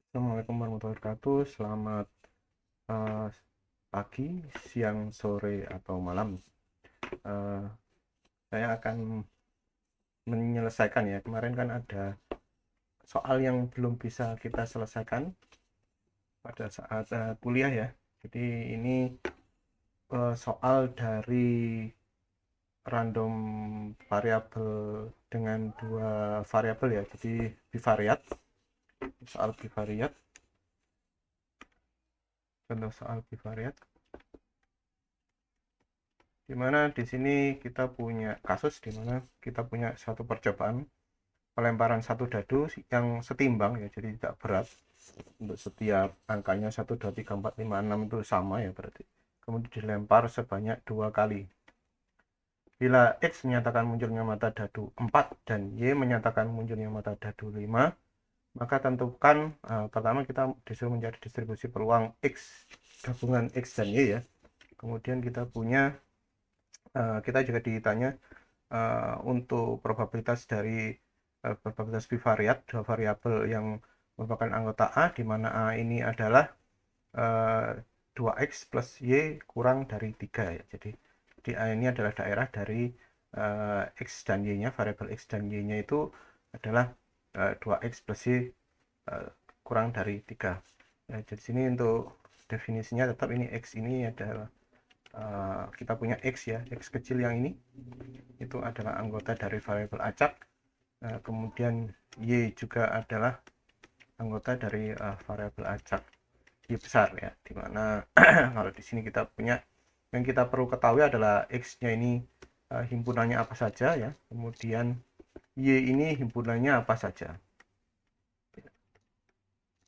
Assalamualaikum warahmatullahi wabarakatuh. Selamat eh, pagi, siang, sore, atau malam. Eh, saya akan menyelesaikan ya. Kemarin kan ada soal yang belum bisa kita selesaikan pada saat kuliah ya. Jadi ini soal dari random variabel dengan dua variabel ya. Jadi bivariat, soal bivariat, contoh soal bivariat. Dimana di sini kita punya kasus di mana kita punya satu percobaan pelemparan satu dadu yang setimbang ya, jadi tidak berat untuk setiap angkanya 1, 2, 3, 4, 5, 6 itu sama ya berarti. Kemudian dilempar sebanyak 2 kali. Bila X menyatakan munculnya mata dadu 4 dan Y menyatakan munculnya mata dadu 5, maka tentukan pertama kita disuruh mencari distribusi peluang X gabungan X dan Y ya. Kemudian kita punya kita juga ditanya untuk probabilitas dari probabilitas bivariat dua variabel yang merupakan anggota A, di mana A ini adalah 2X plus Y kurang dari 3 ya. Jadi di A ini adalah daerah dari X dan Y-nya, variabel X dan Y-nya itu adalah 2X plus Y kurang dari 3. Ya, jadi sini untuk definisinya tetap ini X ini adalah kita punya X ya, X kecil yang ini itu adalah anggota dari variabel acak. Kemudian Y juga adalah anggota dari variabel acak Y besar ya, dimana kalau di sini kita punya yang kita perlu ketahui adalah X-nya ini himpunannya apa saja ya, kemudian Y ini himpunannya apa saja.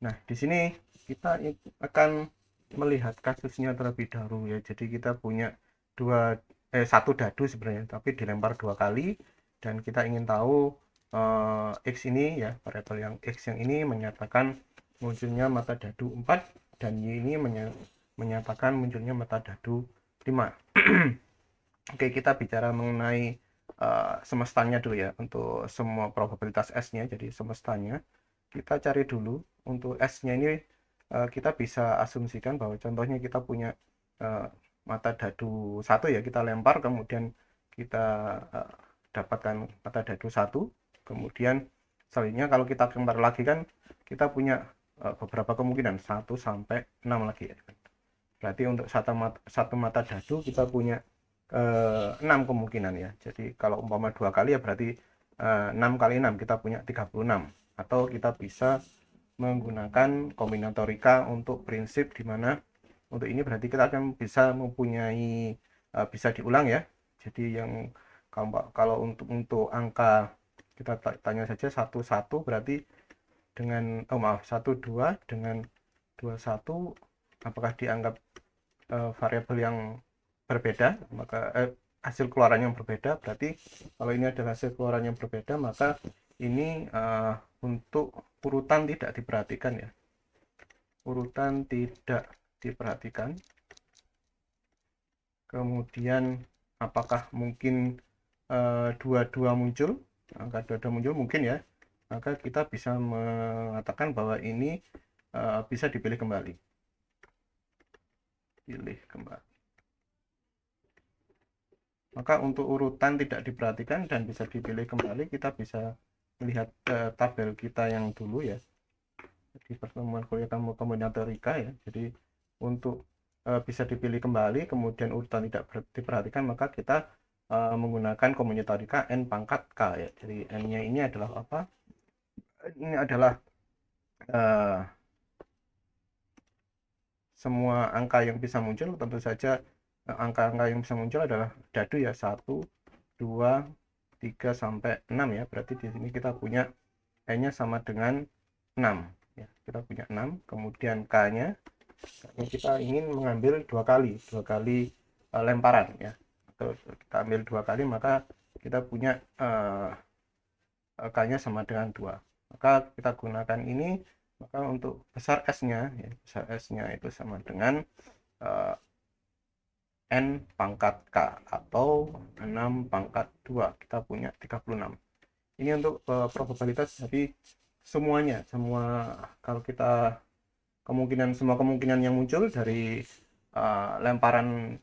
Nah, di sini kita akan melihat kasusnya terlebih dahulu ya. Jadi kita punya satu dadu sebenarnya, tapi dilempar 2 kali dan kita ingin tahu X ini ya, variabel yang X yang ini menyatakan munculnya mata dadu 4 dan Y ini menyatakan munculnya mata dadu 5. Oke, kita bicara mengenai semestanya dulu ya untuk semua probabilitas S-nya. Jadi semestanya kita cari dulu untuk S-nya ini, kita bisa asumsikan bahwa contohnya kita punya eh, mata dadu satu ya, kita lempar kemudian kita eh, dapatkan mata dadu satu, kemudian selanjutnya kalau kita lempar lagi kan kita punya beberapa kemungkinan 1 sampai 6 lagi ya. Berarti untuk satu mata dadu kita punya 6 kemungkinan ya. Jadi kalau umpama 2 kali ya berarti 6 kali 6 kita punya 36. Atau kita bisa menggunakan kombinatorika untuk prinsip di mana untuk ini berarti kita akan bisa mempunyai bisa diulang ya. Jadi yang kalau untuk angka kita tanya saja satu satu berarti dengan maaf 1 2 dengan 21 apakah dianggap variabel yang berbeda, maka hasil keluaran yang berbeda. Berarti kalau ini adalah hasil keluaran yang berbeda, maka ini untuk urutan tidak diperhatikan ya, urutan tidak diperhatikan. Kemudian apakah mungkin dua-dua muncul, angka dua-dua muncul mungkin ya, maka kita bisa mengatakan bahwa ini bisa dipilih kembali, pilih kembali. Maka untuk urutan tidak diperhatikan dan bisa dipilih kembali, kita bisa melihat tabel kita yang dulu ya, di pertemuan kuliah kamu kombinatorika ya. Jadi untuk bisa dipilih kembali, kemudian urutan tidak diperhatikan, maka kita menggunakan kombinatorika n pangkat k ya. Jadi n-nya ini adalah apa? Ini adalah uh, semua angka yang bisa muncul. Tentu saja angka-angka yang bisa muncul adalah dadu ya, 1, 2, 3 sampai 6 ya. Berarti di sini kita punya n-nya sama dengan 6 ya. Kita punya 6, kemudian k-nya kita ingin mengambil 2 kali lemparan ya. Atau kita ambil 2 kali, maka kita punya k-nya sama dengan 2. Maka kita gunakan ini, maka untuk besar S-nya ya, besar S-nya itu sama dengan uh, N pangkat K atau 6 pangkat 2. Kita punya 36. Ini untuk probabilitas dari semuanya, kalau kita semua kemungkinan yang muncul dari lemparan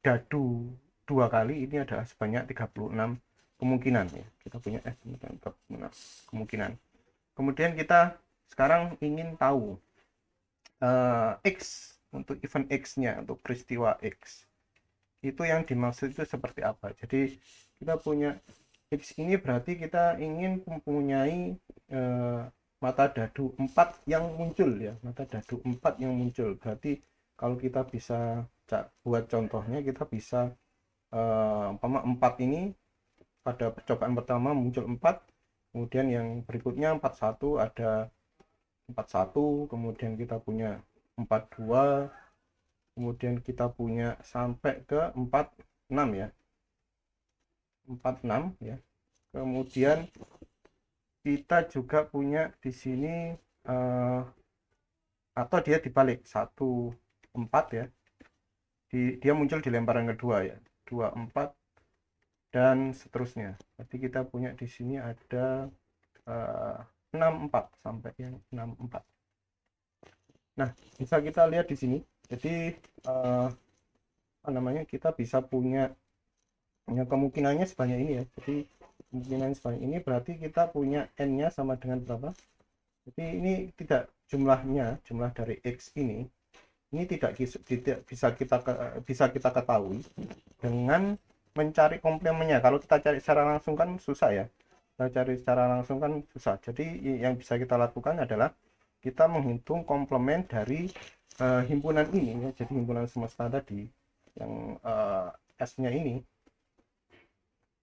dadu 2 kali ini adalah sebanyak 36 kemungkinan ya. Kita punya 36 kemungkinan. Kemudian kita sekarang ingin tahu X, untuk event X-nya, untuk peristiwa X. Itu yang dimaksud itu seperti apa? Jadi kita punya X ini berarti kita ingin mempunyai mata dadu 4 yang muncul ya, mata dadu 4 yang muncul. Berarti kalau kita bisa buat contohnya, kita bisa 4 ini pada percobaan pertama muncul 4, kemudian yang berikutnya 41, ada 41, kemudian kita punya 42, kemudian kita punya sampai ke 46 ya, 46 ya. Kemudian kita juga punya di sini atau dia dibalik 14 ya, dia muncul di lemparan kedua ya, 24 dan seterusnya. Berarti kita punya di sini ada 64 sampai yang 64. Nah, bisa kita lihat di sini. Jadi apa namanya, kita bisa punya kemungkinannya sebanyak ini ya. Jadi kemungkinan sebanyak ini berarti kita punya n-nya sama dengan berapa? Jadi ini tidak jumlah dari x ini tidak bisa kita ketahui dengan mencari komplemennya. Kalau kita cari secara langsung kan susah ya. Kita cari secara langsung kan susah. Jadi yang bisa kita lakukan adalah kita menghitung komplement dari himpunan ini ya. Jadi himpunan semesta tadi yang S-nya ini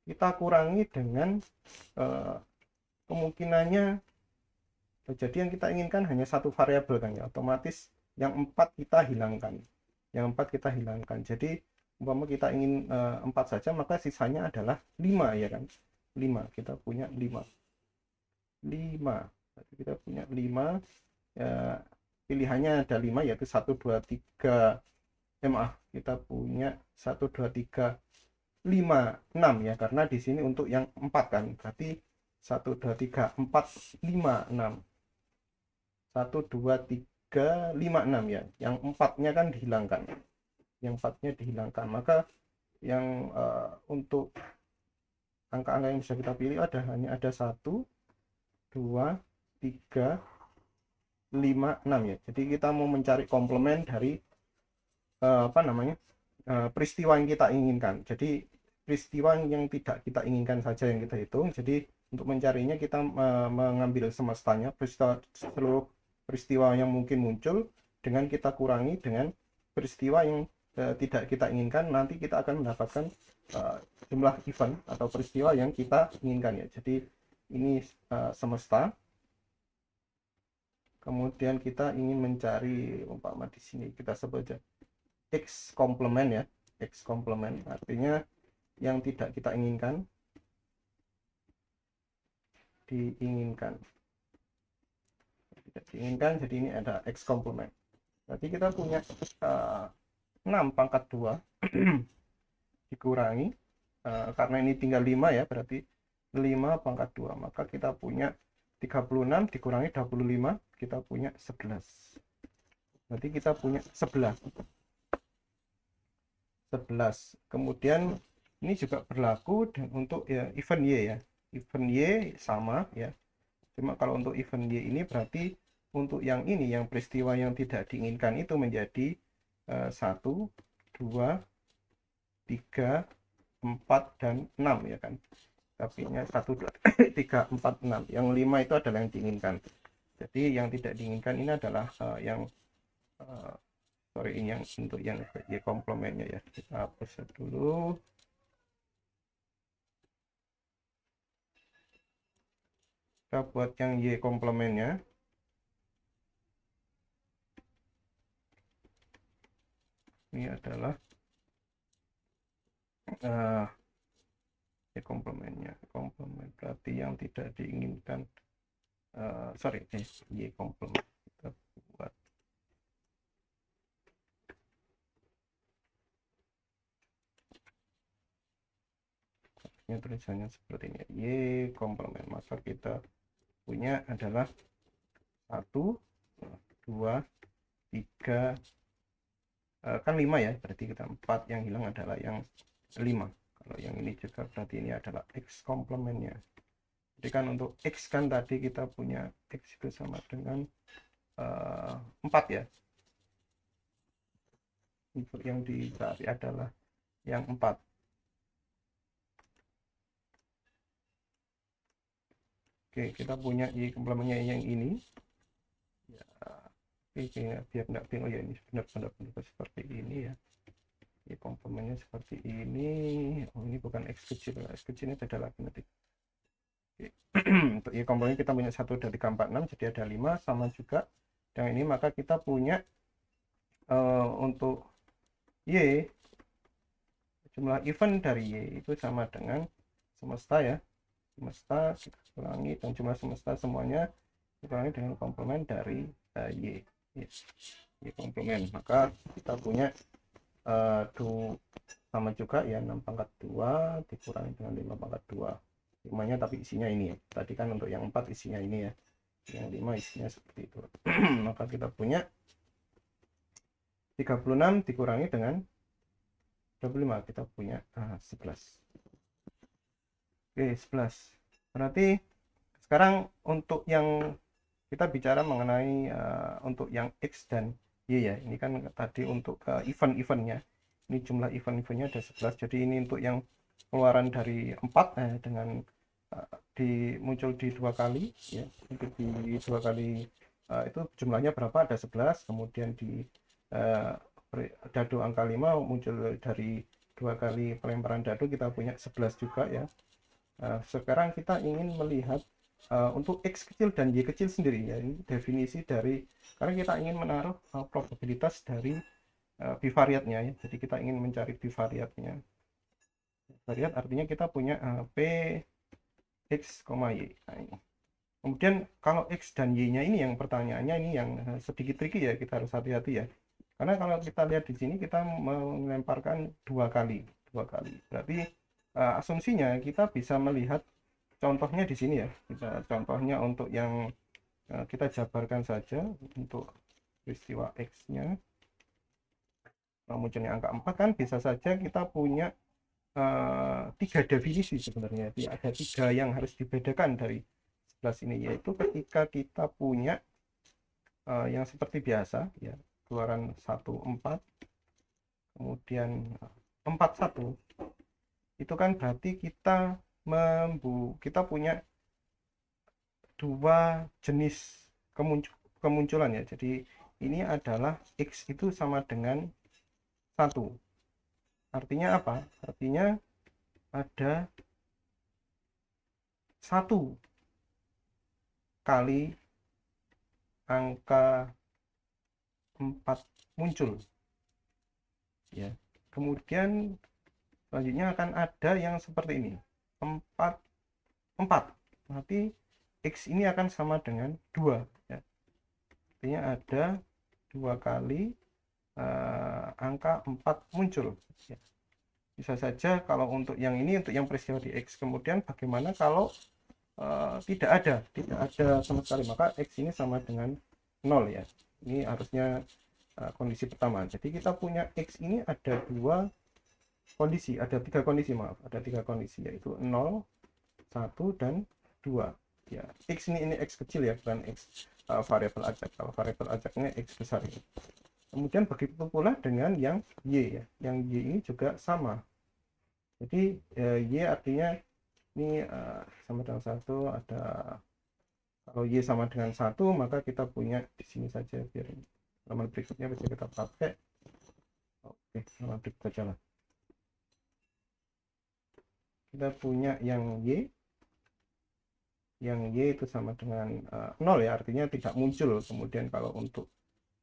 kita kurangi dengan kemungkinannya. Jadi yang kita inginkan hanya satu variabel kan ya, otomatis yang 4 kita hilangkan. Jadi umpama kita ingin 4 saja, maka sisanya adalah 5 ya kan. 5, kita punya 5. Berarti kita punya 5 ya, pilihannya ada 5 yaitu 1 2 3 kita punya 1 2 3 5 6 ya, karena di sini untuk yang 4 kan. Berarti 1 2 3 4 5 6. 1 2 3 5 6 ya. Yang 4-nya kan dihilangkan. Maka yang untuk angka-angka yang bisa kita pilih hanya ada 1 2 3 5 6 ya. Jadi kita mau mencari komplement dari peristiwa yang kita inginkan. Jadi peristiwa yang tidak kita inginkan saja yang kita hitung. Jadi untuk mencarinya kita mengambil semestanya, seluruh peristiwa yang mungkin muncul, dengan kita kurangi dengan peristiwa yang tidak kita inginkan. Nanti kita akan mendapatkan jumlah event atau peristiwa yang kita inginkan ya. Jadi ini semesta. Kemudian kita ingin mencari, umpama di sini kita sebut aja X komplement ya. X komplement artinya yang tidak kita inginkan jadi ini ada X komplement. Berarti kita punya 6 pangkat 2 dikurangi karena ini tinggal 5 ya, berarti 5 pangkat 2, maka kita punya 36 dikurangi 25, kita punya 11. Berarti kita punya 11. Kemudian ini juga berlaku untuk ya, event Y ya. Event Y sama ya. Cuma kalau untuk event Y ini berarti untuk yang ini, yang peristiwa yang tidak diinginkan itu menjadi 1, 2, 3, 4, dan 6 ya kan. Tapi 1, 2, 3, 4, 6. Yang 5 itu adalah yang diinginkan. Jadi yang tidak diinginkan ini adalah yang ini yang untuk yang Y komplementnya ya. Kita hapus dulu. Kita buat yang Y komplementnya. Ini adalah Y komplementnya. Komplement berarti yang tidak diinginkan. Y komplement. Kita buat tulisannya seperti ini, Y komplement. Maka kita punya adalah 1, 2, 3, kan 5 ya, berarti kita 4, yang hilang adalah yang 5. Kalau yang ini juga berarti ini adalah X komplemennya. Jadi kan untuk X kan tadi kita punya X itu sama dengan 4 ya. Untuk yang dicari adalah yang 4. Oke, kita punya Y komplemennya yang ini. Ya, oke, biar tidak bingung ya, ini benar-benar seperti ini ya. Y komplemennya seperti ini. Oh, ini bukan X kecil. X kecil ini beda lagi nanti. Oke. Untuk Y komplemen kita punya 1, 2, 3, 4, 6, jadi ada 5 sama juga yang ini, maka kita punya untuk Y, jumlah event dari Y itu sama dengan semesta ya, semesta kita kurangi, dan jumlah semesta semuanya dikurangi dengan komplemen dari Y. Y komplemen, maka kita punya sama juga ya, 6 pangkat 2 dikurangi dengan 5 pangkat 2, 5-nya tapi isinya ini ya. Tadi kan untuk yang 4 isinya ini ya, yang 5 isinya seperti itu. Maka kita punya 36 dikurangi dengan 25, kita punya 11. Oke, 11. Berarti sekarang untuk yang kita bicara mengenai untuk yang X dan Y ya. Ini kan tadi untuk event-eventnya. Ini jumlah event-eventnya ada 11. Jadi ini untuk yang keluaran dari 4 dengan muncul di 2 kali ya. Itu di 2 kali itu jumlahnya berapa? Ada 11. Kemudian di dadu angka 5 muncul dari 2 kali pelemparan dadu, kita punya 11 juga ya. Sekarang kita ingin melihat untuk X kecil dan Y kecil sendiri ya. Ini definisi dari, karena kita ingin menaruh probabilitas dari bivariatnya ya. Jadi kita ingin mencari bivariatnya. Bivariat artinya kita punya P X, Y. Nah, ini. Kemudian kalau X dan Y-nya ini yang pertanyaannya ini yang sedikit tricky ya, kita harus hati-hati ya. Karena kalau kita lihat di sini kita melemparkan 2 kali. Berarti asumsinya kita bisa melihat contohnya di sini ya. Kita contohnya untuk yang kita jabarkan saja untuk peristiwa X-nya. Munculnya angka 4 kan bisa saja kita punya 3 definisi sebenarnya. Jadi ada 3 yang harus dibedakan dari 11 ini, yaitu ketika kita punya yang seperti biasa ya, keluaran 1, 4, kemudian 4, 1, itu kan berarti kita punya 2 jenis kemunculan ya. Jadi ini adalah X itu sama dengan 1. Artinya apa? Artinya ada 1 kali angka 4 muncul ya. Kemudian selanjutnya akan ada yang seperti ini, 4, 4. Berarti X ini akan sama dengan 2 ya. Artinya ada 2 kali angka 4 muncul ya. Bisa saja kalau untuk yang ini, untuk yang peristiwa di X. Kemudian bagaimana kalau tidak ada sama sekali, maka X ini sama dengan 0 ya. Ini harusnya kondisi pertama. Jadi kita punya X ini ada 3 kondisi, ada 3 kondisi, yaitu 0, 1, dan 2 ya. X ini X kecil ya, bukan X variabel acak. Kalau variabel acaknya X besar ini. Kemudian begitu pula dengan yang Y ya. Yang Y ini juga sama. Jadi Y artinya ini sama dengan 1, ada, kalau Y sama dengan 1 maka kita punya di sini saja, biar halaman berikutnya bisa kita pakai. Oke, halaman berikut aja lah. Kita punya yang Y itu sama dengan 0 ya, artinya tidak muncul. Kemudian kalau untuk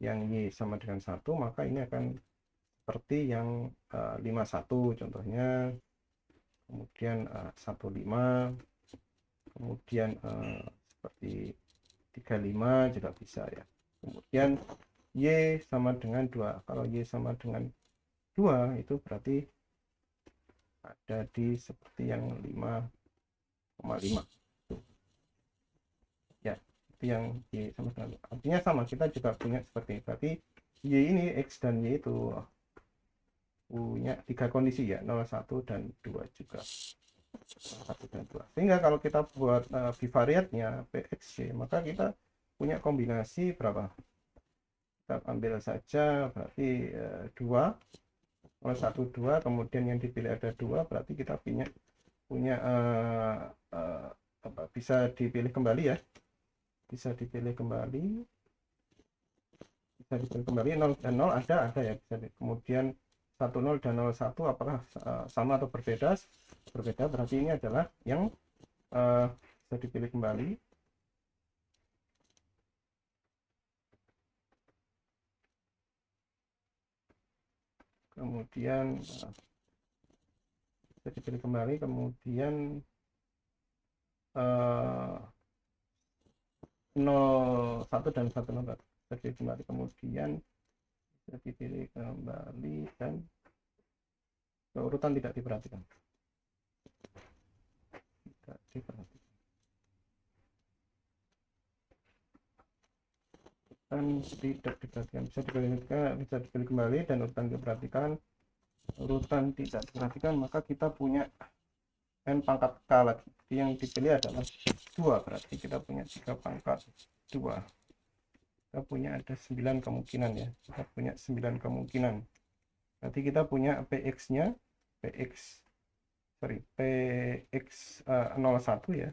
yang Y sama dengan 1, maka ini akan seperti yang 51 contohnya, kemudian 15, kemudian seperti 35 juga bisa ya. Kemudian Y sama dengan 2. Kalau Y sama dengan 2 itu berarti ada di seperti yang 5,5. seperti yang Y sama dengan, artinya sama, kita juga punya seperti ini. Berarti Y ini, X dan Y itu punya 3 kondisi ya, 0, 1, dan 2 juga. 1 dan 2. Sehingga kalau kita buat bivariatnya PXY, maka kita punya kombinasi berapa? Kita ambil saja berarti 2, 0, 1, 2, kemudian yang dipilih ada 2, berarti kita punya apa, bisa dipilih kembali ya. Bisa dipilih kembali. 0 dan 0 ada ya, bisa kemudian 10 dan 01 apakah sama atau berbeda? Berbeda, berarti ini adalah yang bisa dipilih kembali. Kemudian bisa dipilih kembali, kemudian 01 dan 10 bisa dipilih kembali, kemudian bisa dipilih kembali, dan urutan tidak diperhatikan. Dan tidak diperhatikan, bisa dipilih kembali, dan urutan diperhatikan, urutan tidak diperhatikan, maka kita punya n pangkat k lagi. Jadi yang dipilih adalah 2, berarti kita punya 3 pangkat 2. Kita punya ada 9 kemungkinan ya, kita punya 9 kemungkinan. Berarti kita punya px nya px 01 ya,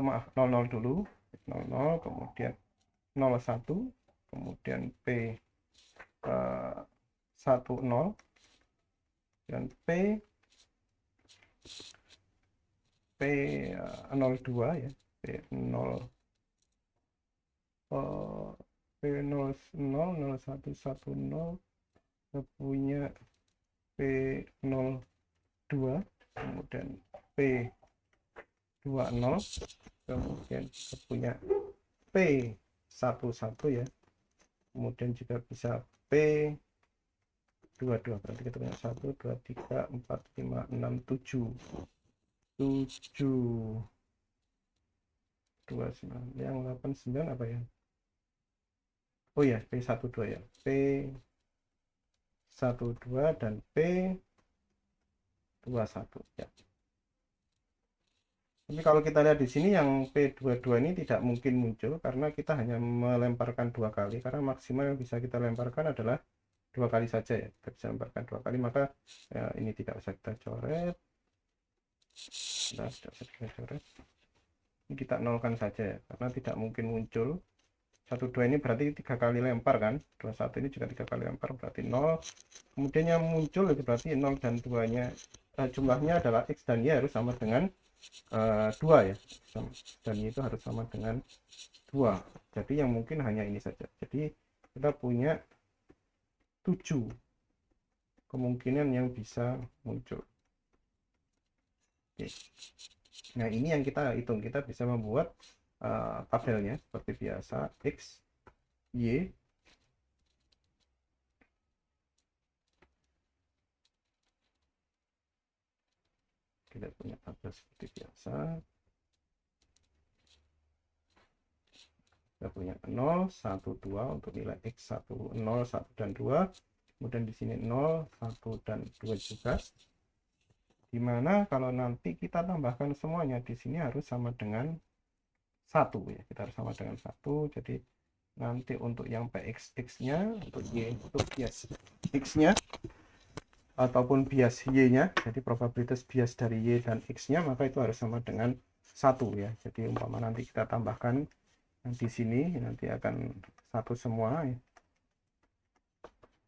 maaf 00 dulu, 00, kemudian 01, kemudian P 10, dan P02 ya, P0, P00, 01, 10, kita punya P02, kemudian P20, kemudian kita punya P11 ya, kemudian juga bisa P22, berarti kita punya 1, 2, 3, 4, 5, 6, 7, 29, yang 89 apa ya? Oh ya, P12 ya, P12 dan P21 ya. Tapi kalau kita lihat di sini yang P22 ini tidak mungkin muncul karena kita hanya melemparkan 2 kali, karena maksimal yang bisa kita lemparkan adalah 2 kali saja ya. Kita bisa lemparkan 2 kali, maka ya, ini tidak usah kita coret. Tidak usah kita coret. Ini kita nolkan saja ya, karena tidak mungkin muncul. 12 ini berarti 3 kali lempar kan, 21 ini juga 3 kali lempar, berarti 0. Kemudian yang muncul itu berarti 0 dan 2 nya jumlahnya adalah X dan Y harus sama dengan 2 ya, dan Y itu harus sama dengan 2. Jadi yang mungkin hanya ini saja. Jadi kita punya 7 kemungkinan yang bisa muncul. Oke. Nah ini yang kita hitung, kita bisa membuat tabelnya seperti biasa, X, Y, kita punya tabel seperti biasa, kita punya 0, 1, 2 untuk nilai X 1, 0, 1, dan 2, kemudian di sini 0, 1, dan 2 juga, dimana kalau nanti kita tambahkan semuanya di sini harus sama dengan 1 ya, kita harus sama dengan 1. Jadi nanti untuk yang PX nya, untuk Y, untuk bias X nya ataupun bias Y nya, jadi probabilitas bias dari Y dan X nya, maka itu harus sama dengan 1 ya. Jadi umpama nanti kita tambahkan yang di sini nanti akan 1 semua ya.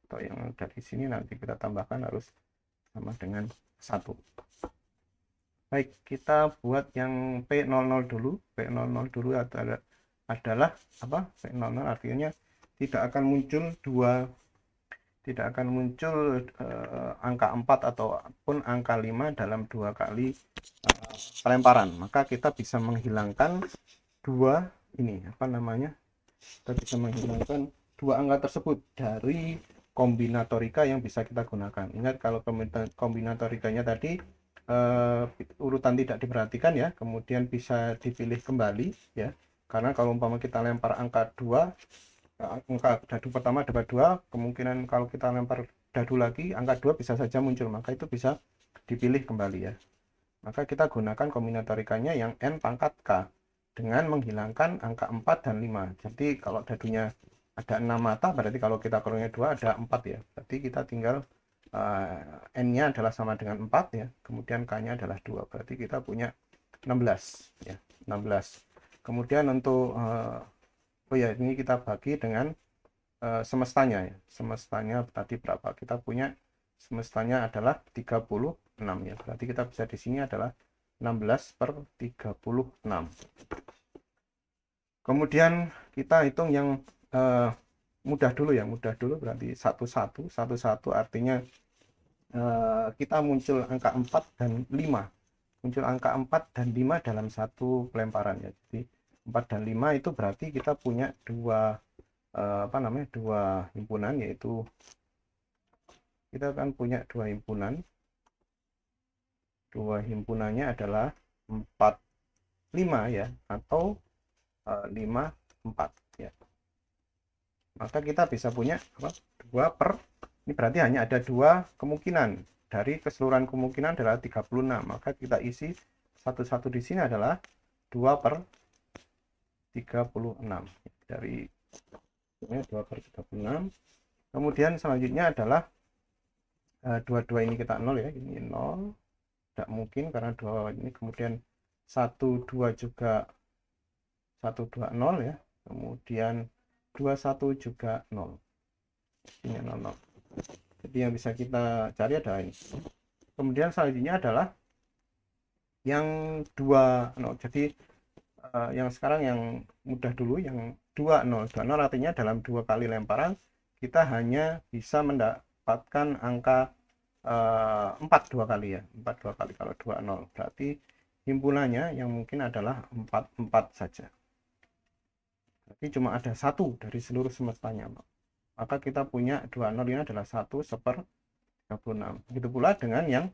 Atau yang dari sini nanti kita tambahkan harus sama dengan 1. Baik, kita buat yang P00 dulu. P00 dulu adalah apa? P00 artinya tidak akan muncul angka 4 ataupun angka 5 dalam 2 kali pelemparan. Maka kita bisa menghilangkan 2 ini, apa namanya? Kita bisa menghilangkan 2 angka tersebut dari kombinatorika yang bisa kita gunakan. Ingat kalau kombinatorikanya tadi urutan tidak diperhatikan ya, kemudian bisa dipilih kembali ya, Karena kalau umpama kita lempar angka 2, angka dadu pertama dapat 2, kemungkinan kalau kita lempar dadu lagi, angka 2 bisa saja muncul, maka itu bisa dipilih kembali ya. Maka kita gunakan kombinatorikanya yang N pangkat K dengan menghilangkan angka 4 dan 5. Jadi kalau dadunya ada 6 mata, berarti kalau kita kurangnya 2 ada 4 ya. Berarti kita tinggal N-nya adalah sama dengan 4 ya, kemudian K-nya adalah 2. Berarti kita punya 16 ya, 16. Kemudian untuk oh ya, ini kita bagi dengan semestanya ya. Semestanya tadi berapa? Kita punya semestanya adalah 36 ya. Berarti kita bisa di sini adalah 16/36. Kemudian kita hitung yang mudah dulu ya, mudah dulu berarti 11, 11 artinya kita muncul angka 4 dan 5. Muncul angka 4 dan 5 dalam satu pelemparan ya. Jadi 4 dan 5 itu berarti kita punya dua dua himpunan, yaitu kita kan punya dua himpunan. Dua himpunannya adalah 4 5 ya, atau 5 4 ya. Maka kita bisa punya 2 per, ini berarti hanya ada dua kemungkinan. Dari keseluruhan kemungkinan adalah 36, maka kita isi satu-satu di sini adalah 2/36 dari 2/36. Kemudian selanjutnya adalah dua-dua ini kita 0 ya, ini 0 tidak mungkin karena 2 ini, kemudian 1 2 juga 1 2 0 ya, kemudian 21 juga 0, ini 0 0. Jadi yang bisa kita cari adalah ini. Kemudian selanjutnya adalah yang 2 0. Jadi yang sekarang yang mudah dulu, yang 2 0. 2 0 artinya dalam 2 kali lemparan kita hanya bisa mendapatkan angka 4 2 kali ya. 4 2 kali kalau 2 0. Berarti himpunannya yang mungkin adalah 4 4 saja. Berarti cuma ada satu dari seluruh semestanya. Maka kita punya 2 0 ini adalah 1/36. Begitu pula dengan yang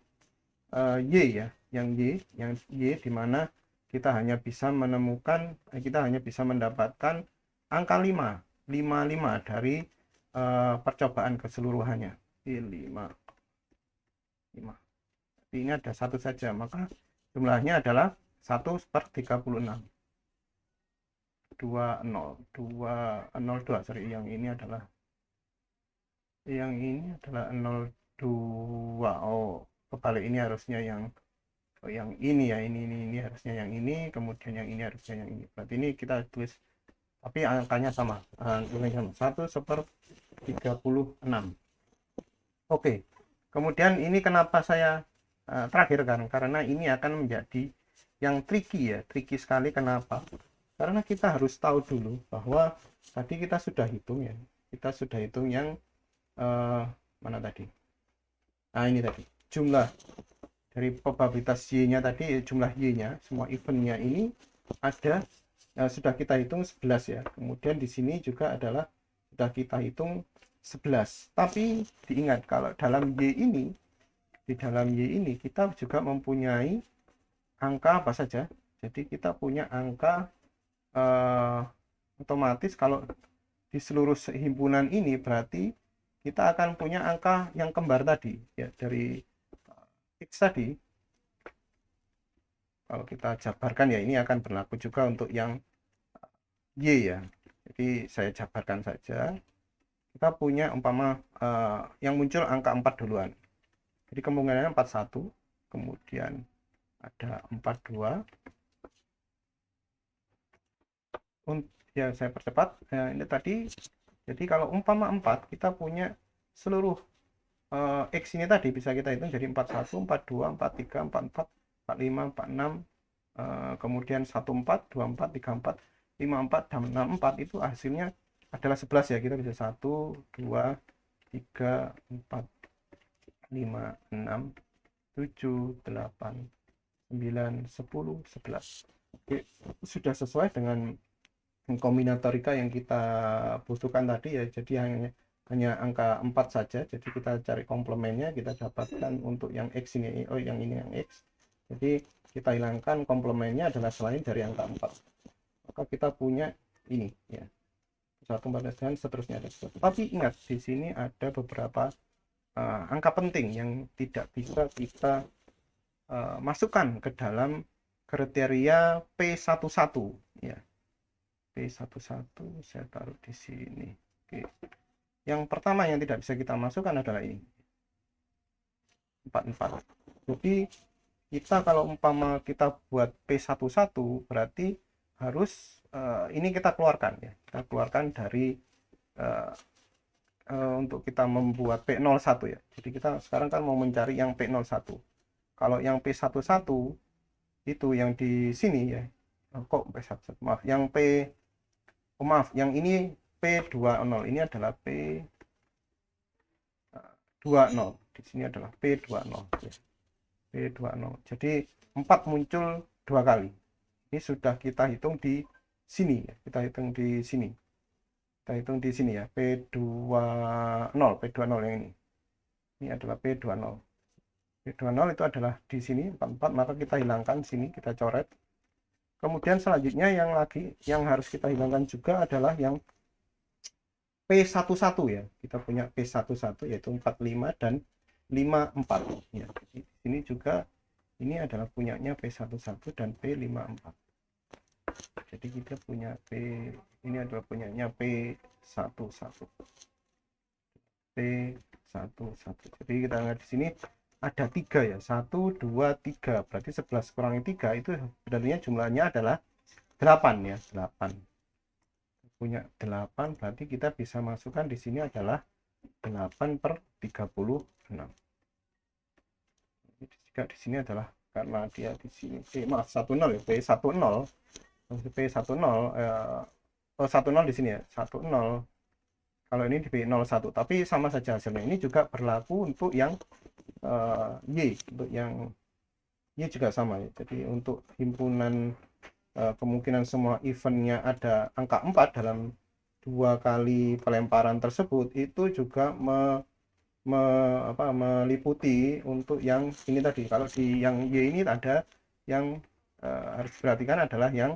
Y ya, yang Y di mana kita hanya bisa menemukan, kita hanya bisa mendapatkan angka 5 dari percobaan keseluruhannya. 5 5. Jadi ini ada satu saja, maka jumlahnya adalah 1/36. 202, sorry, yang ini adalah 02. Oh, kebalik, ini harusnya yang ini ya, ini harusnya yang ini, kemudian yang ini harusnya yang ini. Berarti ini kita tulis, tapi angkanya sama, 1/36. Oke, kemudian ini kenapa saya terakhir kan, karena ini akan menjadi yang tricky ya, tricky sekali. Kenapa? Karena kita harus tahu dulu bahwa tadi kita sudah hitung ya, kita sudah hitung yang mana tadi? Nah ini tadi, jumlah dari probabilitas Y-nya tadi, jumlah Y-nya, semua eventnya ini ada, sudah kita hitung 11 ya. Kemudian di sini juga adalah sudah kita hitung 11. Tapi diingat kalau dalam Y ini, di dalam Y ini kita juga mempunyai angka apa saja. Jadi kita punya angka otomatis kalau di seluruh himpunan ini berarti kita akan punya angka yang kembar tadi ya, dari X tadi. Kalau kita jabarkan ya, ini akan berlaku juga untuk yang Y ya. Jadi saya jabarkan saja. Kita punya umpama yang muncul angka 4 duluan. Jadi kemungkinannya 41, kemudian ada 42. Ya saya percepat. Ini tadi. Jadi kalau umpama 4, kita punya seluruh X ini tadi bisa kita hitung jadi 41, 42, 43, 44, 45, 46, kemudian 14, 24, 34, 54, dan 64 itu hasilnya adalah 11 ya. Kita bisa 1, 2, 3, 4, 5, 6, 7, 8, 9, 10, 11. Oke, sudah sesuai dengan kombinatorika yang kita butuhkan tadi ya. Jadi hanya angka 4 saja. Jadi kita cari komplemennya, kita dapatkan untuk yang X ini, yang ini yang X. Jadi kita hilangkan komplemennya adalah selain dari angka 4. maka kita punya ini ya, 1 dan seterusnya. Tapi ingat, di sini ada beberapa angka penting yang tidak bisa kita masukkan ke dalam kriteria P11 ya. P11 saya taruh di sini. Oke. Yang pertama yang tidak bisa kita masukkan adalah ini, 44. Jadi kita kalau umpama kita buat P11 berarti harus ini kita keluarkan ya. Kita keluarkan dari untuk kita membuat P01 ya. Jadi kita sekarang kan mau mencari yang P01. Kalau yang P11 itu yang di sini ya. Kok P11? Maaf, yang maaf, yang ini P20. Ini adalah P20. Di sini adalah P20 ya. P20. Jadi 4 muncul 2 kali. Ini sudah kita hitung di sini ya. Kita hitung di sini. Kita hitung di sini ya. P20 yang ini. Ini adalah P20. P20 itu adalah di sini 44, maka kita hilangkan sini, kita coret. Kemudian selanjutnya yang harus kita hilangkan juga adalah yang P11 ya. Kita punya P11 yaitu 45 dan 54 ya. Jadi ini juga ini adalah punyanya P11 dan P54. Jadi kita punya ini adalah punyanya P11. P11. Jadi kita lihat di sini ada 3 ya. 1 2 3. Berarti 11 kurangi 3 itu sebenarnya jumlahnya adalah 8 ya, 8. Punya 8 berarti kita bisa masukkan di sini adalah 8/36. Jika di sini adalah karena dia di sini maaf 10 ya, P10 10 di sini ya, 10. Kalau ini di P01 tapi sama saja hasilnya. Ini juga berlaku untuk yang Y, untuk yang Y juga sama ya. Jadi untuk himpunan kemungkinan semua eventnya ada angka 4 dalam 2 kali pelemparan tersebut, itu juga meliputi untuk yang ini tadi. Kalau di yang Y ini ada yang harus diperhatikan adalah yang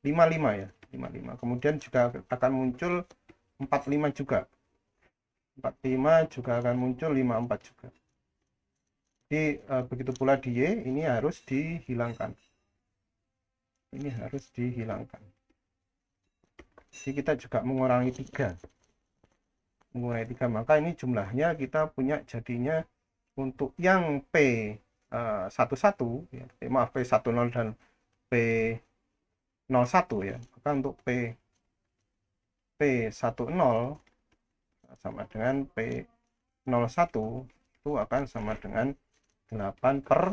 55 ya, 55. Kemudian juga akan muncul 45 juga. 45 juga akan muncul 54 juga. Jadi begitu pula di Y ini harus dihilangkan. Ini harus dihilangkan. Jadi kita juga mengurangi 3. Mengurangi 3, maka ini jumlahnya kita punya jadinya untuk yang P11 ya, maaf P10 dan P01 ya. Maka untuk P10 sama dengan P01 itu akan sama dengan 8/36.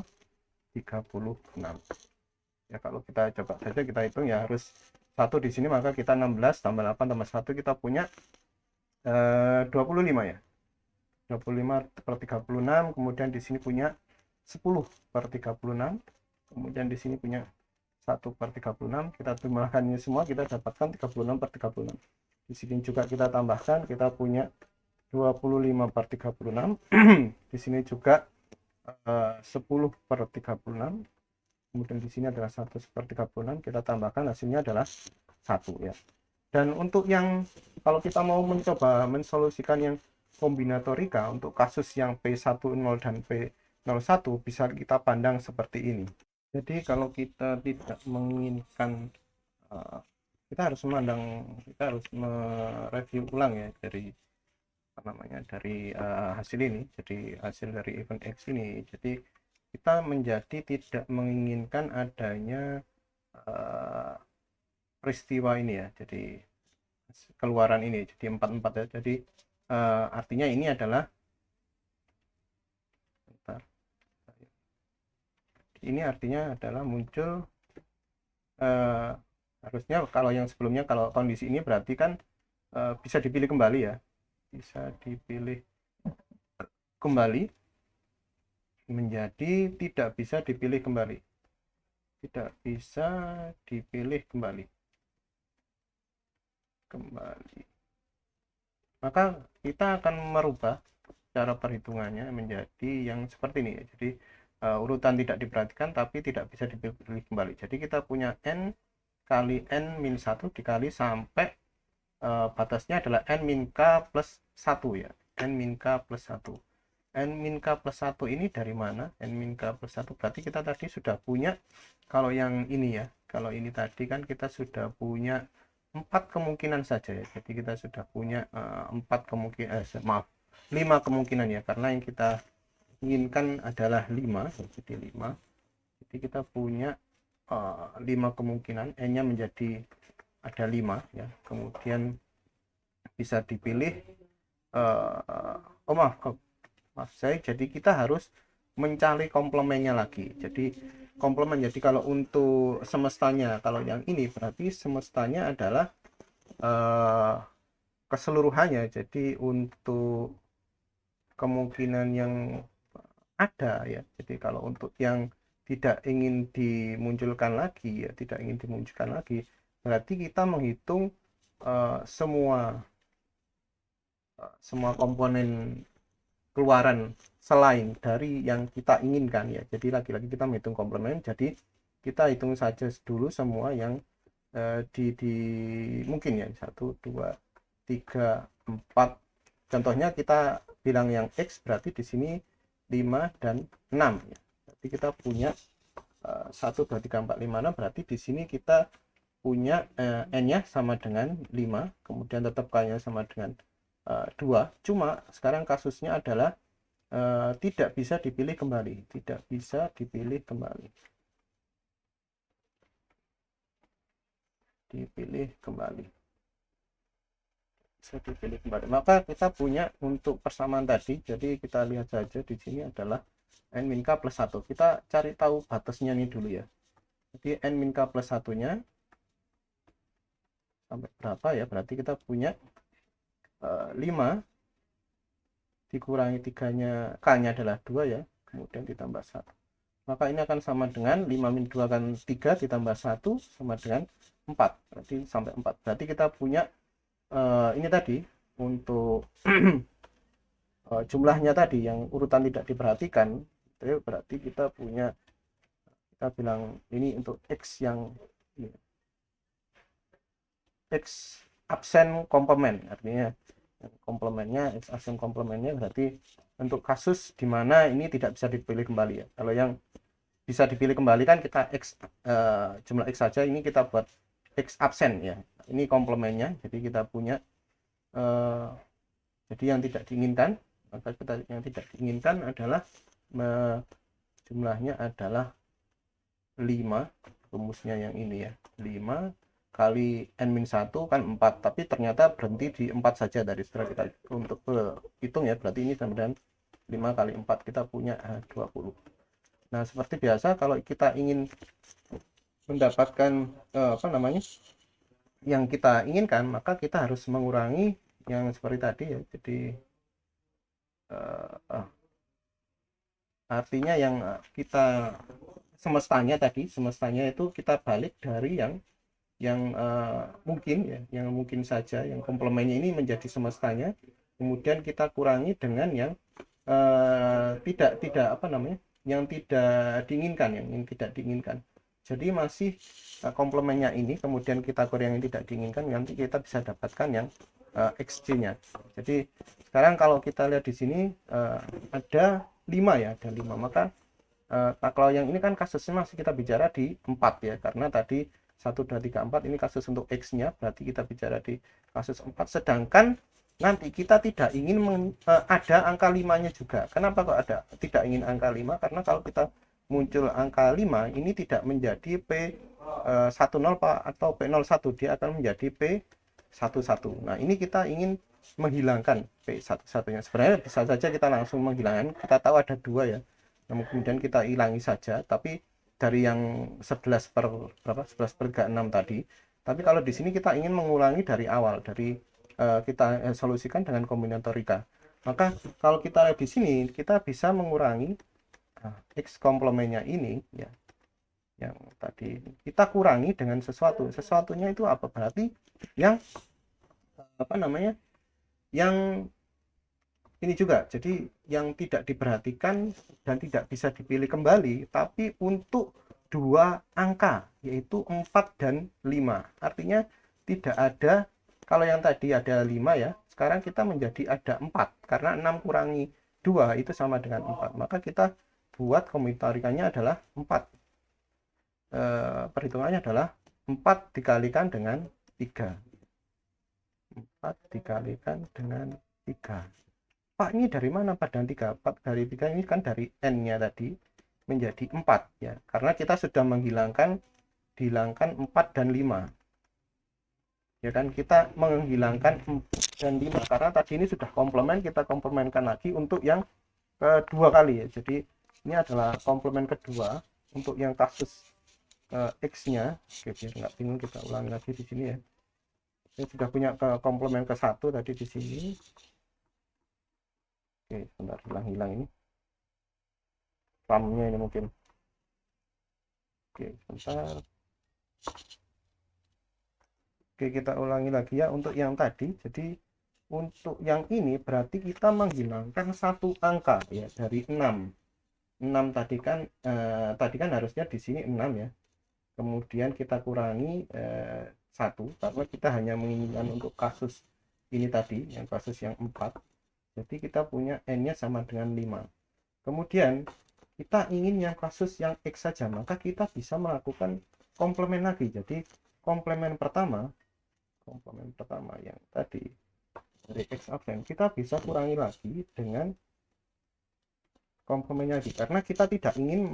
Ya kalau kita coba saja kita hitung ya, harus 1 di sini, maka kita 16 tambah 8 tambah 1 kita punya 25 ya. 25/36. Kemudian di sini punya 10/36. Kemudian di sini punya 1/36. Kita jumlahkannya semua kita dapatkan 36/36. Di sini juga kita tambahkan, kita punya 25/36. Di sini juga 10/36. Kemudian di sini adalah 1/36. Kita tambahkan, hasilnya adalah 1 ya. Dan untuk yang kalau kita mau mencoba mensolusikan yang kombinatorika untuk kasus yang P10 dan P01 bisa kita pandang seperti ini. Jadi kalau kita tidak menginginkan kita harus mereview ulang ya dari hasil ini. Jadi hasil dari event X ini. Jadi kita menjadi tidak menginginkan adanya peristiwa ini ya, jadi keluaran ini jadi 44 ya. Jadi artinya ini adalah artinya adalah muncul harusnya kalau yang sebelumnya, kalau kondisi ini berarti kan bisa dipilih kembali ya, bisa dipilih kembali menjadi tidak bisa dipilih kembali, tidak bisa dipilih kembali. Maka kita akan merubah cara perhitungannya menjadi yang seperti ini ya. Jadi urutan tidak diperhatikan tapi tidak bisa dipilih kembali. Jadi kita punya N kali n min 1 dikali sampai batasnya adalah n min k plus 1 ya, n min k plus 1. N min k plus 1 ini dari mana? N min k plus 1 berarti kita tadi sudah punya, kalau yang ini ya, kalau ini tadi kan kita sudah punya 4 kemungkinan saja ya. Jadi kita sudah punya 4 kemungkinan, maaf, 5 kemungkinan ya, karena yang kita inginkan adalah 5, jadi 5. Jadi kita punya 5 kemungkinan, n-nya menjadi ada 5 ya. Kemudian bisa dipilih maaf saya, jadi kita harus mencari komplemennya lagi. Jadi komplemen, jadi kalau untuk semestanya, kalau yang ini berarti semestanya adalah keseluruhannya. Jadi untuk kemungkinan yang ada ya, jadi kalau untuk yang tidak ingin dimunculkan lagi ya, tidak ingin dimunculkan lagi, berarti kita menghitung semua komponen keluaran selain dari yang kita inginkan ya. Jadi lagi-lagi kita menghitung komplemen, jadi kita hitung saja dulu semua yang mungkin ya, 1, 2, 3, 4. Contohnya kita bilang yang X, berarti di sini 5 dan 6 ya. Berarti kita punya 1, 2, 3, 4, 5, 6. Berarti di sini kita punya n-nya sama dengan 5, kemudian tetap k-nya sama dengan 2. Cuma sekarang kasusnya adalah tidak bisa dipilih kembali, tidak bisa dipilih kembali. Bisa dipilih kembali. Maka kita punya untuk persamaan tadi, jadi kita lihat saja di sini adalah n min k plus 1. Kita cari tahu batasnya ini dulu ya. Jadi n min k plus 1-nya sampai berapa ya? Berarti kita punya 5 dikurangi 3-nya, k-nya adalah 2 ya, kemudian ditambah 1. Maka ini akan sama dengan 5 min 2 kan 3 ditambah 1 sama dengan 4. Berarti sampai 4. Berarti kita punya ini tadi untuk jumlahnya tadi yang urutan tidak diperhatikan, itu berarti kita punya, kita bilang ini untuk X yang ini, X absen komplement, artinya komplemennya, X absen komplemennya berarti untuk kasus dimana ini tidak bisa dipilih kembali ya. Kalau yang bisa dipilih kembali kan kita X jumlah X saja, ini kita buat X absen ya. Ini komplemennya, jadi kita punya jadi yang tidak diinginkan, maka kita yang tidak diinginkan adalah jumlahnya adalah 5, rumusnya yang ini ya, 5 kali n-1 kan 4, tapi ternyata berhenti di 4 saja dari setelah kita untuk hitung ya, berarti ini sama dengan 5 kali 4, kita punya 20. Nah, seperti biasa kalau kita ingin mendapatkan yang kita inginkan, maka kita harus mengurangi yang seperti tadi ya. Jadi artinya yang kita semestanya itu kita balik dari yang mungkin ya, yang mungkin saja, yang komplemennya ini menjadi semestanya, kemudian kita kurangi dengan yang tidak yang tidak diinginkan. Jadi masih komplemennya ini, kemudian kita kurangi yang tidak diinginkan, nanti kita bisa dapatkan yang XC-nya. Jadi sekarang kalau kita lihat di sini ada 5 ya, ada 5. Maka kalau yang ini kan kasusnya masih kita bicara di 4 ya, karena tadi 1, 2, 3, 4 ini kasus untuk X-nya, berarti kita bicara di kasus 4. Sedangkan nanti kita tidak ingin ada angka 5-nya juga. Kenapa kok tidak ingin angka 5? Karena kalau kita muncul angka 5, ini tidak menjadi P10 atau P01, dia akan menjadi P11. Nah, ini kita ingin menghilangkan P11-nya. Sebenarnya bisa saja kita langsung menghilangkan, kita tahu ada 2 ya, kemudian kita hilangi saja, tapi dari yang 11/36 tadi. Tapi kalau di sini kita ingin mengulangi dari awal, dari kita solusikan dengan kombinatorika. Maka kalau kita lihat di sini, kita bisa mengurangi X komplemennya ini ya, yang tadi kita kurangi dengan sesuatunya itu apa? Berarti yang yang ini juga, jadi yang tidak diperhatikan dan tidak bisa dipilih kembali, tapi untuk dua angka, yaitu 4 dan 5. Artinya tidak ada, kalau yang tadi ada 5 ya, sekarang kita menjadi ada 4, karena 6 kurangi 2 itu sama dengan 4. Maka kita buat kombinatoриkannya adalah 4. Perhitungannya adalah 4 dikalikan dengan 3. 4 dikalikan dengan 3. Pak, ini dari mana 4 dan 3? 4 dari 3 ini kan dari N-nya tadi menjadi 4 ya. Karena kita sudah menghilangkan 4 dan 5. Ya kan, kita menghilangkan 4 dan 5 karena tadi ini sudah komplement, kita komplementkan lagi untuk yang kedua kali ya. Jadi ini adalah komplement kedua untuk yang kasus X-nya. Oke, biar nggak bingung kita ulangi lagi di sini ya. Saya sudah punya komplement ke satu tadi di sini. Oke, sebentar, hilang ini. RAM-nya ini mungkin. Oke, sebentar. Oke, kita ulangi lagi ya untuk yang tadi. Jadi untuk yang ini berarti kita menghilangkan satu angka ya dari 6. 6 tadi kan harusnya di sini 6 ya. Kemudian kita kurangi 1 karena kita hanya menginginkan untuk kasus ini tadi, yang kasus yang 4. Jadi kita punya N-nya sama dengan 5. Kemudian kita ingin yang kasus yang X saja, maka kita bisa melakukan komplement lagi. Jadi komplement pertama yang tadi dari X absen, kita bisa kurangi lagi dengan komplementnya lagi, karena kita tidak ingin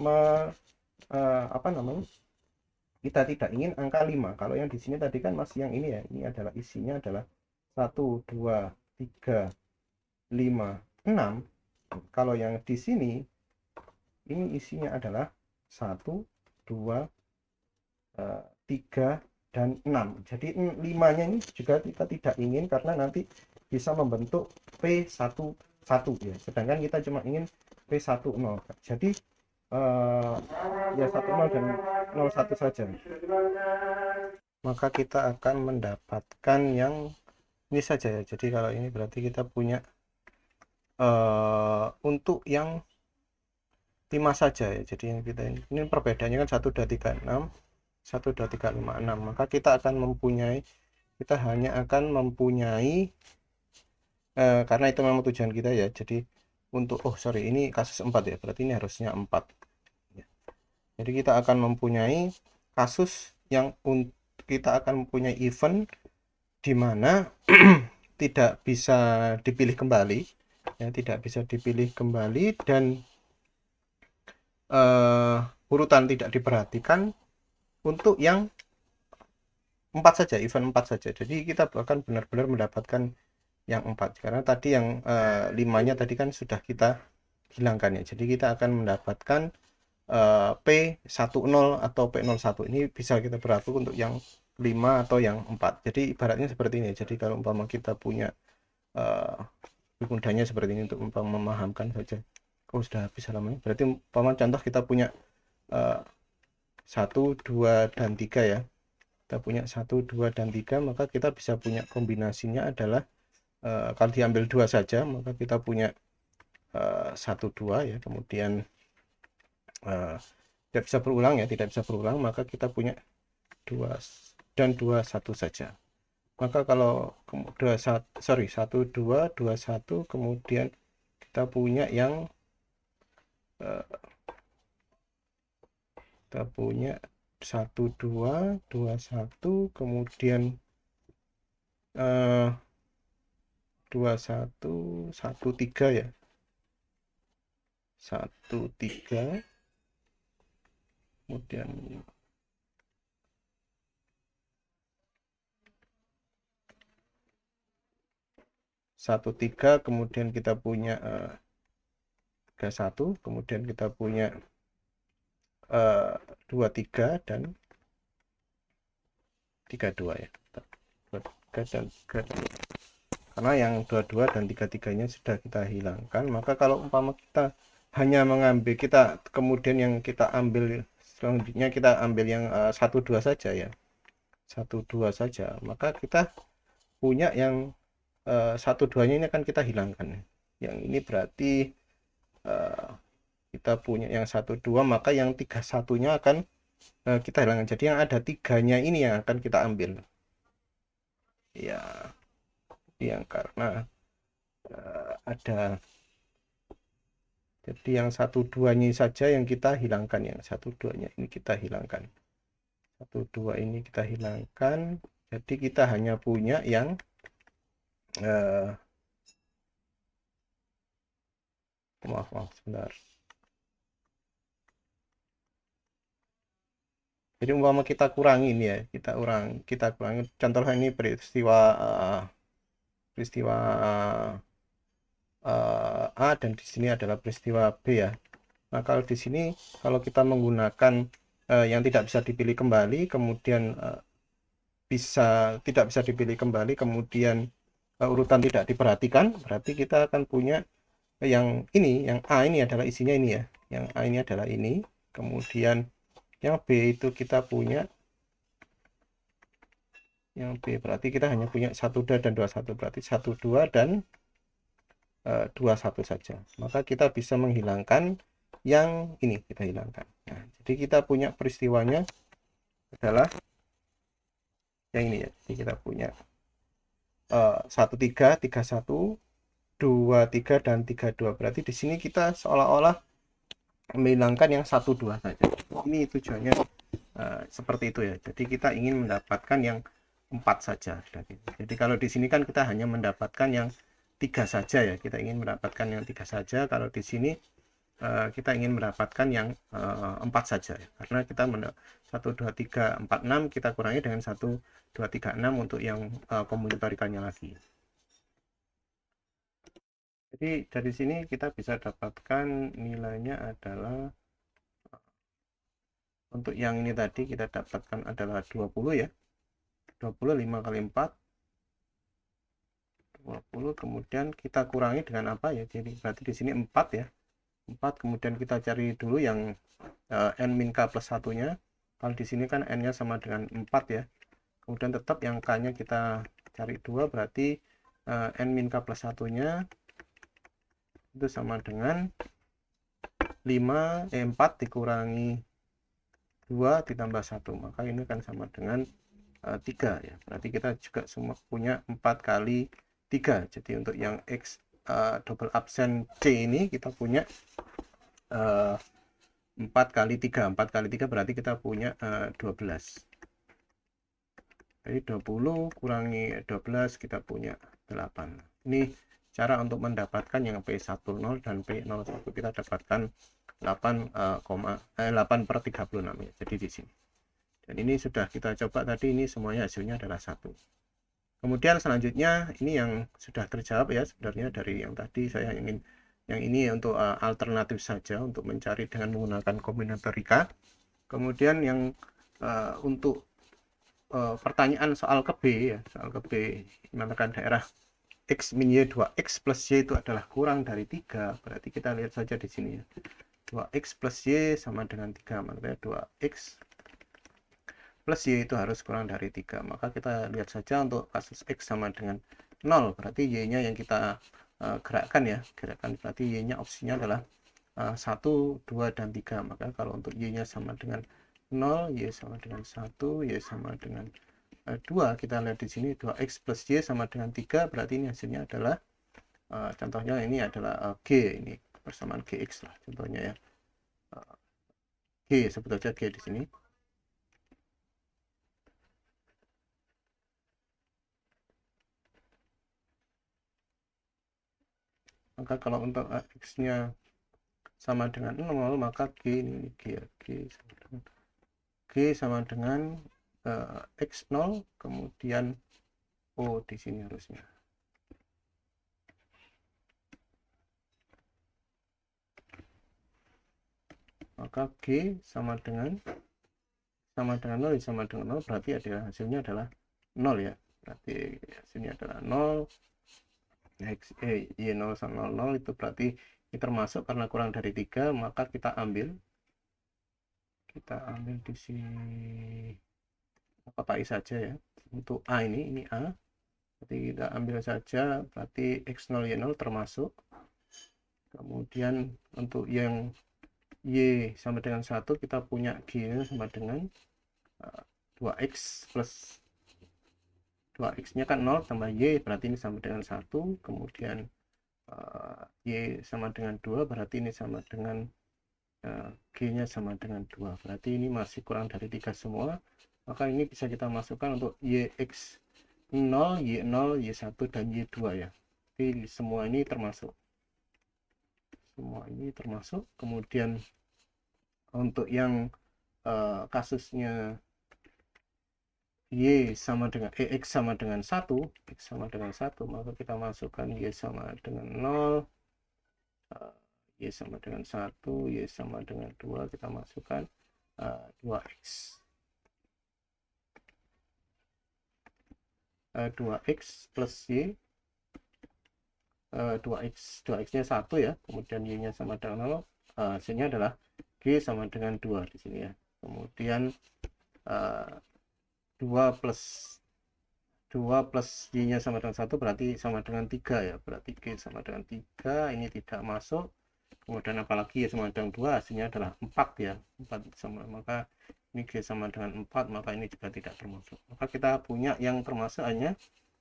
kita tidak ingin angka 5. Kalau yang di sini tadi kan masih yang ini ya, ini adalah isinya adalah 1, 2, 3, 5, 6. Kalau yang di sini ini isinya adalah 1, 2, 3, dan 6. Jadi 5-nya ini juga kita tidak ingin karena nanti bisa membentuk P11 ya. Sedangkan kita cuma ingin P10. Jadi ya 10 dan 01 saja. Maka kita akan mendapatkan yang ini saja ya. Jadi kalau ini berarti kita punya untuk yang 5 saja ya. Jadi yang kita ini perbedaannya kan 1, 2, 3, 6, 1, 2, 3, 5, 6. Maka kita hanya akan mempunyai karena itu memang tujuan kita ya. Jadi untuk ini kasus 4 ya. Berarti ini harusnya 4. Jadi kita akan mempunyai kasus yang kita akan mempunyai event di mana tidak bisa dipilih kembali ya, dan urutan tidak diperhatikan untuk yang 4 saja, event 4 saja. Jadi kita akan benar-benar mendapatkan yang 4 karena tadi yang 5-nya tadi kan sudah kita hilangkan ya. Jadi kita akan mendapatkan P10 atau P01. Ini bisa kita berlaku untuk yang 5 atau yang 4. Jadi ibaratnya seperti ini. Jadi kalau umpama kita punya mudahnya seperti ini untuk memahamkan saja. Sudah habis halamannya. Berarti umpama contoh kita punya 1, 2, dan 3 ya. Kita punya 1, 2, dan 3, maka kita bisa punya kombinasinya adalah kalau diambil 2 saja, maka kita punya 1, 2 ya. Kemudian tidak bisa berulang, maka kita punya 2 dan 2, 1 saja. Maka kalau 1, 2, 2, 1, kemudian kita punya yang kita punya 1, 2, 2, 1, kemudian 2, 1, 1, 3 ya. 1, 3, kemudian 1, 3, kemudian kita punya 3, 1, kemudian kita punya 2, 3, dan 3, 2 ya. 2, 3, dan 3, 2. Karena yang 2, 2 dan 3, 3-nya sudah kita hilangkan. Maka kalau umpama kita hanya mengambil, kemudian yang kita ambil selanjutnya kita ambil yang 1, 2 saja ya. 1, 2 saja. Maka kita punya yang 1, 2-nya ini akan kita hilangkan. Yang ini berarti kita punya yang 1, 2, maka yang 3, 1-nya akan kita hilangkan. Jadi yang ada tiganya ini yang akan kita ambil. Ya, yang karena ada, jadi yang 1, 2-nya saja yang kita hilangkan, yang 1, 2-nya ini kita hilangkan, 1, 2 ini kita hilangkan. Jadi kita hanya punya yang maaf sebentar. Jadi umpama kita kurangi ini ya, kita kurangi. Contohnya ini peristiwa peristiwa A, dan di sini adalah peristiwa B ya. Nah, kalau di sini kalau kita menggunakan yang tidak bisa dipilih kembali, kemudian tidak bisa dipilih kembali, kemudian urutan tidak diperhatikan, berarti kita akan punya yang ini, yang A ini adalah isinya ini ya. Yang A ini adalah ini, kemudian yang B itu kita punya yang B, berarti kita hanya punya 1, 2 dan 21, berarti 1, 2 dan 21 saja. Maka kita bisa menghilangkan yang ini, kita hilangkan. Nah, jadi kita punya peristiwanya adalah yang ini ya. Jadi kita punya 1, 3, 3, 1, 2, 3 dan 3, 2. Berarti di sini kita seolah-olah menghilangkan yang 1, 2 saja. Ini tujuannya seperti itu ya. Jadi kita ingin mendapatkan yang 4 saja. Jadi kalau di sini kan kita hanya mendapatkan yang 3 saja ya. Kita ingin mendapatkan yang 3 saja. Kalau di sini kita ingin mendapatkan yang 4 saja ya. Karena kita 1, 2, 3, 4, 6 kita kurangi dengan 1, 2, 3, 6 untuk yang kombinatorikannya lagi. Jadi dari sini kita bisa dapatkan nilainya adalah, untuk yang ini tadi kita dapatkan adalah 20 ya. 20, 5 kali 4, 20, kemudian kita kurangi dengan apa ya, jadi berarti di sini 4 ya, 4, kemudian kita cari dulu yang n min k plus 1-nya. Kalau di sini kan n-nya sama dengan 4 ya, kemudian tetap yang k-nya kita cari 2, berarti n min k plus 1-nya itu sama dengan 4 dikurangi 2 ditambah 1, maka ini kan sama dengan 3 ya. Berarti kita juga semua punya 4 kali 3. Jadi untuk yang X double absen D ini kita punya 4 kali 3. 4 kali 3 berarti kita punya 12. Jadi 20 kurangi 12 kita punya 8. Ini cara untuk mendapatkan yang P10 dan P01. Kita dapatkan 8/36 ya. Jadi di sini. Dan ini sudah kita coba tadi, ini semuanya hasilnya adalah 1. Kemudian selanjutnya ini yang sudah terjawab ya sebenarnya dari yang tadi. Saya ingin yang ini untuk alternatif saja untuk mencari dengan menggunakan kombinatorika. Kemudian yang untuk pertanyaan soal ke B ya, soal ke B mengatakan daerah X min Y 2X plus Y itu adalah kurang dari 3, berarti kita lihat saja di sini ya. 2X plus Y sama dengan 3, makanya 2X plus Y itu harus kurang dari 3. Maka kita lihat saja untuk kasus X sama dengan 0, berarti Y-nya yang kita gerakkan ya. Gerakkan berarti Y-nya opsinya adalah 1, 2, dan 3. Maka kalau untuk Y-nya sama dengan 0, Y sama dengan 1, Y sama dengan 2. Kita lihat di sini 2X plus Y sama dengan 3, berarti ini hasilnya adalah contohnya ini adalah G, ini persamaan GX lah contohnya ya. G, sebut saja G di sini. Maka kalau untuk X-nya sama dengan 0, maka G ini G, ya. G sama dengan X0, kemudian O di sini harusnya. Maka G sama dengan 0, sama dengan 0, berarti adalah hasilnya adalah 0 ya. Berarti hasilnya adalah 0. Y 0 sama 0 itu berarti ini termasuk karena kurang dari 3, maka kita ambil di sini kotai saja ya. Untuk A ini A, jadi kita ambil saja, berarti X0 Y0 termasuk. Kemudian untuk yang Y sama dengan 1, kita punya G sama dengan 2X plus 2X nya kan 0 tambah Y, berarti ini sama dengan 1. Kemudian Y sama dengan 2, berarti ini sama dengan G nya sama dengan 2, berarti ini masih kurang dari 3 semua. Maka ini bisa kita masukkan untuk YX 0, Y0, Y1, dan Y2 ya. Jadi semua ini termasuk. Kemudian untuk yang kasusnya Y sama dengan X sama dengan 1, X sama dengan 1, maka kita masukkan Y sama dengan 0, Y sama dengan 1, Y sama dengan 2, kita masukkan 2X. 2X plus Y, 2X nya 1 ya, kemudian Y nya sama dengan 0, hasilnya adalah G sama dengan 2 di sini ya. Kemudian 2 plus Y nya sama dengan 1 berarti sama dengan 3 ya, berarti G sama dengan 3, ini tidak masuk. Kemudian apalagi Y sama dengan 2, hasilnya adalah 4 ya, 4 sama, maka ini G sama dengan 4, maka ini juga tidak termasuk. Maka kita punya yang termasuk hanya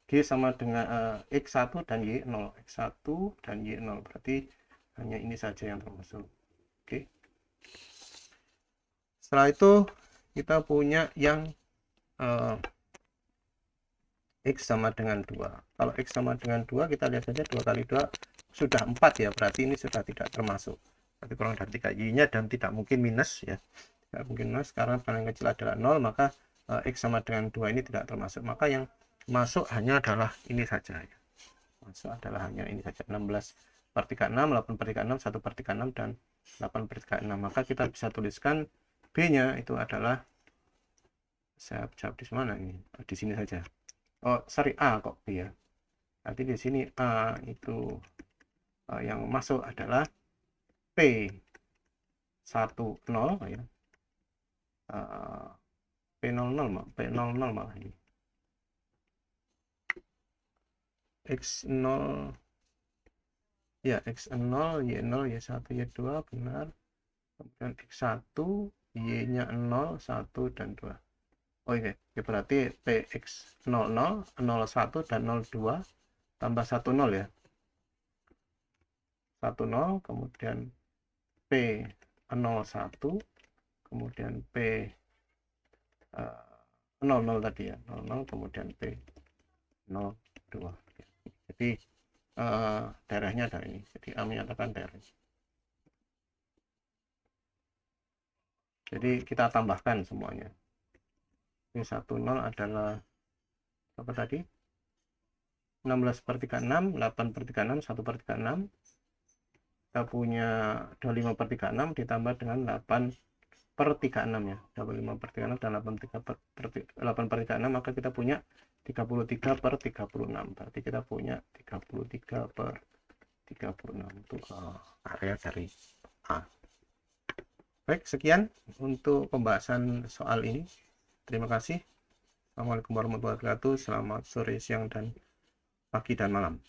G sama dengan X1 dan Y0, X1 dan Y0, berarti hanya ini saja yang termasuk. Oke. Setelah itu kita punya yang X sama dengan 2. Kalau X sama dengan 2, kita lihat saja 2 kali 2 sudah 4 ya, berarti ini sudah tidak termasuk. Berarti kurang dari 3 Y-nya dan tidak mungkin minus ya. Tidak mungkin minus karena paling kecil adalah 0, maka X sama dengan 2 ini tidak termasuk. Maka yang masuk hanya adalah ini saja ya. Masuk adalah hanya ini saja, 16 per 36, 8 per 36, 1 per 36, dan 8 per 36. Maka kita bisa tuliskan B-nya itu adalah, saya jawab di mana ini? Di sini saja. Oh, sorry, A kok B ya. Nanti di sini A itu yang masuk adalah P10 ya. P00 malah ini. X0 ya, X0, Y0, Y1, Y2 benar. Kemudian X1, Y-nya 0, 1, dan 2. Oh iya, ya, berarti PX00, 01, dan 02 tambah 10 ya. 10, kemudian P01, kemudian P00 tadi ya, 00, kemudian P02. Jadi daerahnya ada ini. Jadi A menyatakan daerah. Jadi kita tambahkan semuanya. P10 adalah apa tadi? 16 per 36, 8 per 36, 1 per 36. Kita punya 25 per 36 ditambah dengan 8 per 36 ya. 25 per 36 dan 8 per 36, maka kita punya 33 per 36. Berarti kita punya 33 per 36 itu area dari A. Baik, sekian untuk pembahasan soal ini. Terima kasih. Assalamualaikum warahmatullahi wabarakatuh. Selamat sore, siang, dan pagi, dan malam.